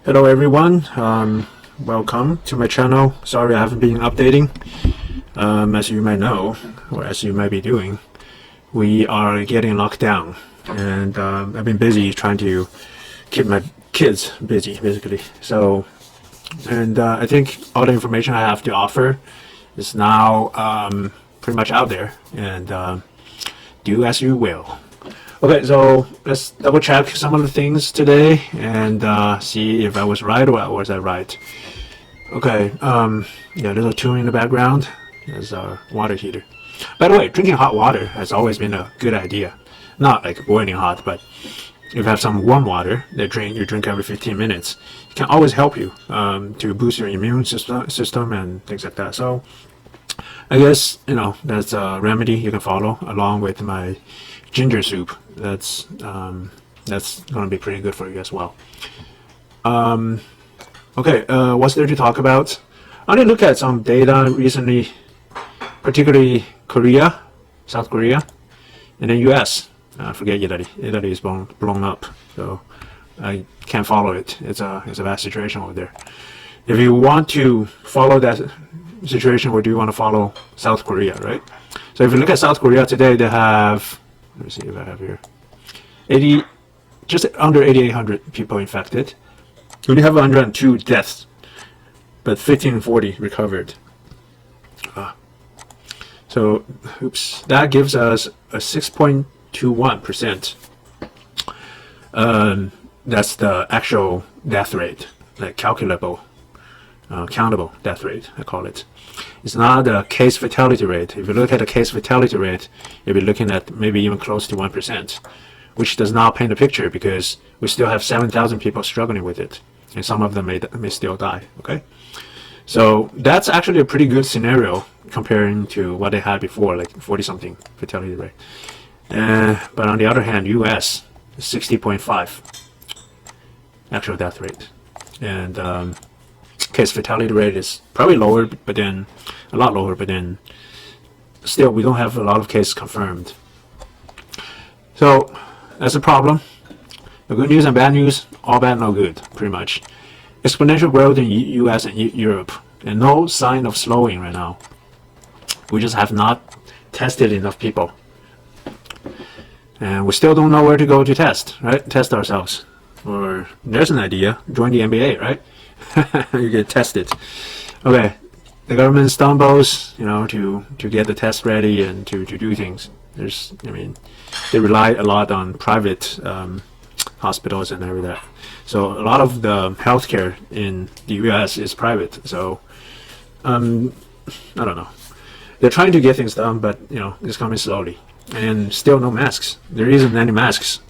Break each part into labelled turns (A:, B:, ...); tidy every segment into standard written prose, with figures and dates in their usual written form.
A: Hello everyone, welcome to my channel. Sorry I haven't been updating. As you might know, or as you might be doing, we are getting locked down, and I've been busy trying to keep my kids busy, basically. So, and I think all the information I have to offer is now pretty much out there, and do as you will. Okay, so let's double check some of the things today and see if I was right or was I right. Okay, yeah, a little tune in the background. There's our water heater. By the way, drinking hot water has always been a good idea. Not like boiling hot, but if you have some warm water that you drink every 15 minutes, it can always help you to boost your immune system and things like that. So I guess, that's a remedy you can follow along with my ginger soup. That's going to be pretty good for you as well. Okay, what's there to talk about? I did look at some data recently, particularly Korea, South Korea, and then US. Forget Italy. Italy is blown up, so I can't follow it. It's a bad situation over there. If you want to follow that situation, or do you want to follow South Korea, right? So if you look at South Korea today, they have, let me see if I have here, just under 8,800 people infected. We only have 102 deaths, but 1540 recovered. So, oops, that gives us a 6.21%. That's the actual death rate, like calculable, countable death rate, I call it. It's not the case fatality rate. If you look at the case fatality rate, you'll be looking at maybe even close to 1%, which does not paint a picture because we still have 7,000 people struggling with it, and some of them may still die, okay? So that's actually a pretty good scenario comparing to what they had before, like 40-something fatality rate. But on the other hand, US, 60.5 actual death rate. And case fatality rate is probably lower, but then a lot lower, but then still we don't have a lot of cases confirmed. So that's a problem. The good news and bad news, all bad, no good, pretty much. Exponential growth in US and Europe, and no sign of slowing right now. We just have not tested enough people. And we still don't know where to go to test, right? Test ourselves. Or there's an idea, join the NBA, right? You get tested. Okay, the government stumbles, to get the test ready and to do things. They rely a lot on private hospitals and everything. So a lot of the healthcare in the US is private. So I don't know. They're trying to get things done, but it's coming slowly. And still no masks. There isn't any masks.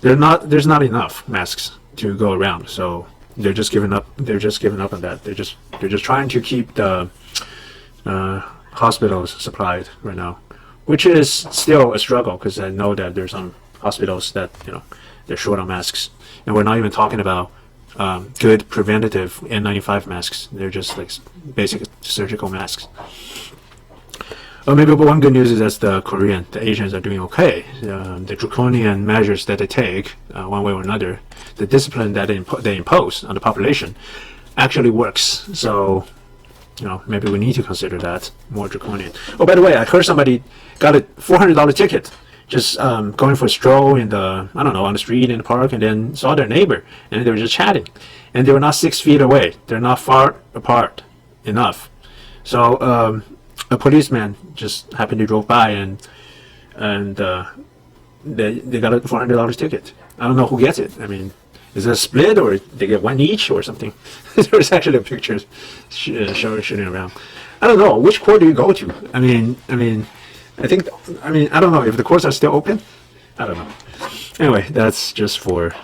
A: There's not enough masks to go around. So they're just giving up. They're just giving up on that. They're just trying to keep the hospitals supplied right now, which is still a struggle because I know that there's some hospitals that they're short on masks, and we're not even talking about good preventative N95 masks. They're just like basic surgical masks. Maybe one good news is that the Asians are doing okay. The draconian measures that they take, one way or another, the discipline that they impose on the population actually works. So, maybe we need to consider that more draconian. Oh, by the way, I heard somebody got a $400 ticket just going for a stroll on the street in the park, and then saw their neighbor, and they were just chatting. And they were not 6 feet away. They're not far apart enough. So, a policeman just happened to drove by, and they got a $400 ticket. I don't know who gets it. Is it a split, or they get one each, or something? There's actually a picture shooting around. I don't know. Which court do you go to? I don't know if the courts are still open. I don't know. Anyway, that's just or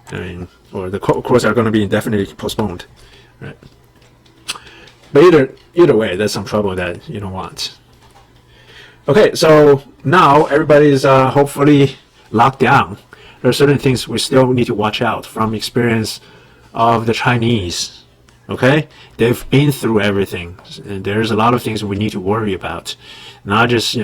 A: the courts are going to be indefinitely postponed, right? But either way, that's some trouble that you don't want. Okay, so now everybody is hopefully locked down. There are certain things we still need to watch out from experience of the Chinese. Okay, they've been through everything, and there's a lot of things we need to worry about. Not just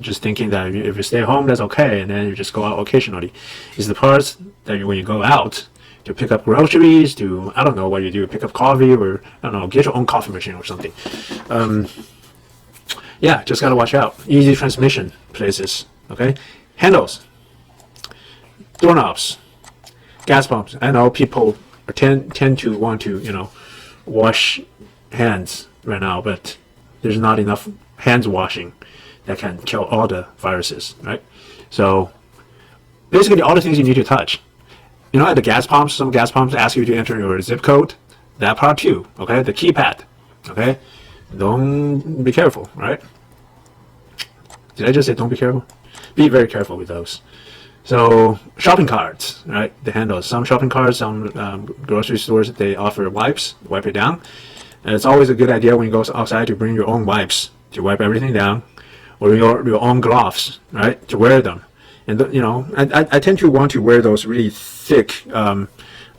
A: just thinking that if you stay home, that's okay, and then you just go out occasionally. It's the parts that when you go out, to pick up groceries, to, I don't know what you do, pick up coffee, or, I don't know, get your own coffee machine or something. Yeah, just gotta watch out. Easy transmission places, okay? Handles, doorknobs, gas pumps. I know people tend to want to, wash hands right now, but there's not enough hands washing that can kill all the viruses, right? So basically all the things you need to touch. At the gas pumps, some gas pumps ask you to enter your zip code. That part too, okay? The keypad, okay? Don't be careful, right? Did I just say don't be careful? Be very careful with those. So shopping carts, right? The handles. Some shopping carts, some grocery stores, they offer wipes, wipe it down. And it's always a good idea when you go outside to bring your own wipes to wipe everything down, or your own gloves, right? To wear them. And I tend to want to wear those really thick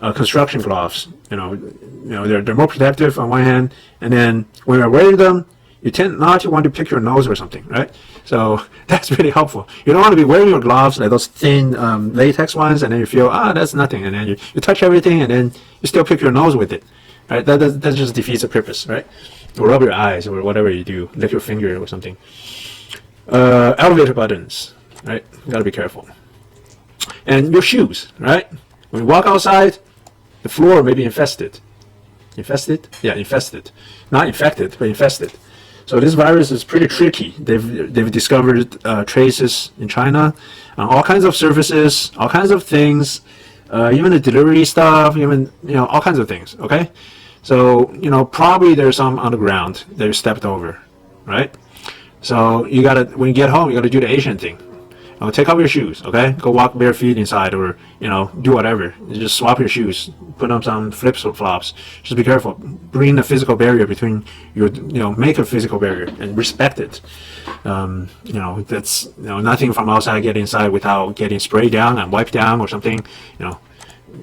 A: construction gloves. They're more protective on one hand, and then when you're wearing them, you tend not to want to pick your nose or something, right? So that's really helpful. You don't want to be wearing your gloves, like those thin latex ones, and then you feel, that's nothing, and then you touch everything, and then you still pick your nose with it, right? That just defeats the purpose, right? Or rub your eyes, or whatever you do, lick your finger or something. Elevator buttons, right? You gotta be careful. And your shoes, right? When you walk outside, the floor may be infested. Infested? Yeah, infested. Not infected, but infested. So this virus is pretty tricky. They've discovered traces in China on all kinds of surfaces, all kinds of things, even the delivery stuff, even all kinds of things. Okay, so probably there's some on the ground that you stepped over, right? So when you get home, you gotta do the Asian thing. Take off your shoes, okay? Go walk bare feet inside, or do whatever. You just swap your shoes, put on some flips or flops. Just be careful. Bring a physical barrier between your, make a physical barrier and respect it. That's nothing from outside get inside without getting sprayed down and wiped down or something.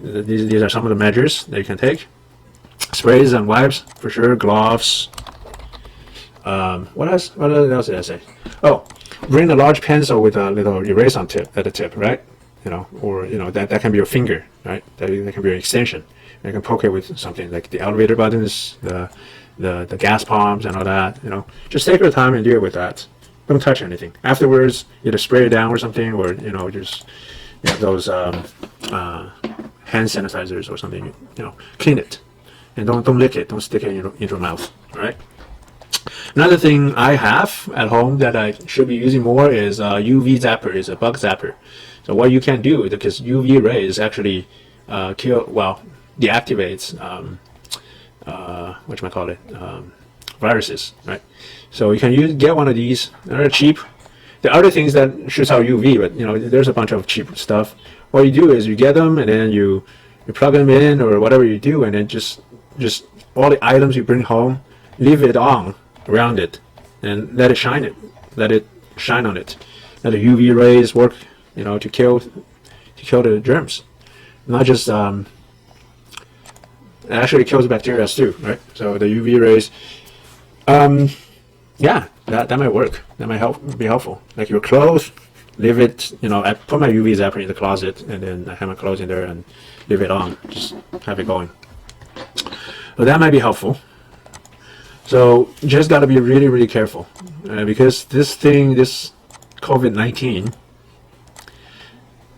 A: These are some of the measures that you can take. Sprays and wipes for sure. Gloves. What else? What else did I say? Oh. Bring a large pencil with a little eraser tip at the tip, right? Or that can be your finger, right? That can be your extension. You can poke it with something like the elevator buttons, the gas pumps, and all that. Just take your time and do it with that. Don't touch anything. Afterwards, either spray it down or something, or just those hand sanitizers or something. Clean it, and don't lick it. Don't stick it in your mouth, all right? Another thing I have at home that I should be using more is UV zapper, is a bug zapper. So what you can do, because UV rays actually deactivates viruses, right? So you can get one of these. They're cheap. There are other things that shoots out UV, but there's a bunch of cheap stuff. What you do is you get them, and then you plug them in or whatever you do, and then just all the items you bring home, leave it on around it, and let it shine on it. Let the UV rays work, to kill the germs. Not just it actually kills bacteria too, right? So the UV rays, yeah, that might work. That might be helpful. Like your clothes, leave it. I put my UV zapper in the closet, and then I have my clothes in there and leave it on. Just have it going. So that might be helpful. So you just got to be really, really careful, because this COVID-19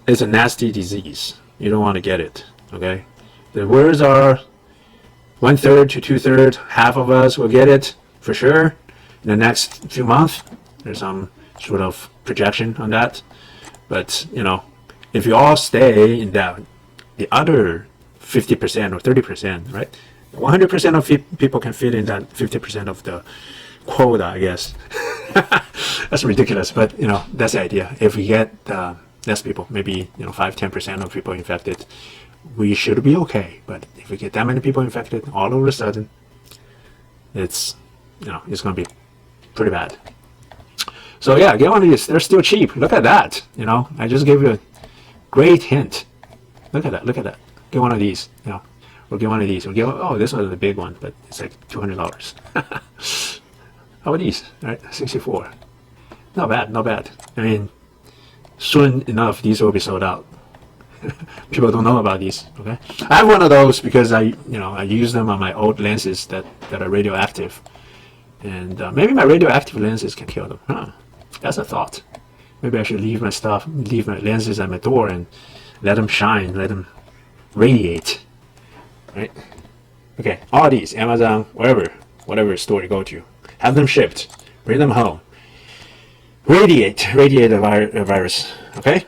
A: is a nasty disease. You don't want to get it, okay? The words are 1/3 to 2/3, half of us will get it for sure in the next few months. There's some sort of projection on that. But, if you all stay in the other 50% or 30%, right? 100% of people can fit in that 50% of the quota, I guess. That's ridiculous, but that's the idea. If we get less people, maybe 5-10% of people infected, we should be okay. But if we get that many people infected all of a sudden, it's it's gonna be pretty bad. So yeah, get one of these. They're still cheap. Look at that. I just gave you a great hint. Look at that. Get one of these. We'll get one of these. This one's the big one, but it's like $200. How about these? All right, 64. Not bad. I mean, soon enough, these will be sold out. People don't know about these. Okay, I have one of those because I use them on my old lenses that are radioactive, and maybe my radioactive lenses can kill them. Huh? That's a thought. Maybe I should leave my lenses at my door and let them shine, let them radiate. Right? Okay, all these, Amazon, whatever store you go to, have them shipped, bring them home. Radiate the virus. Okay.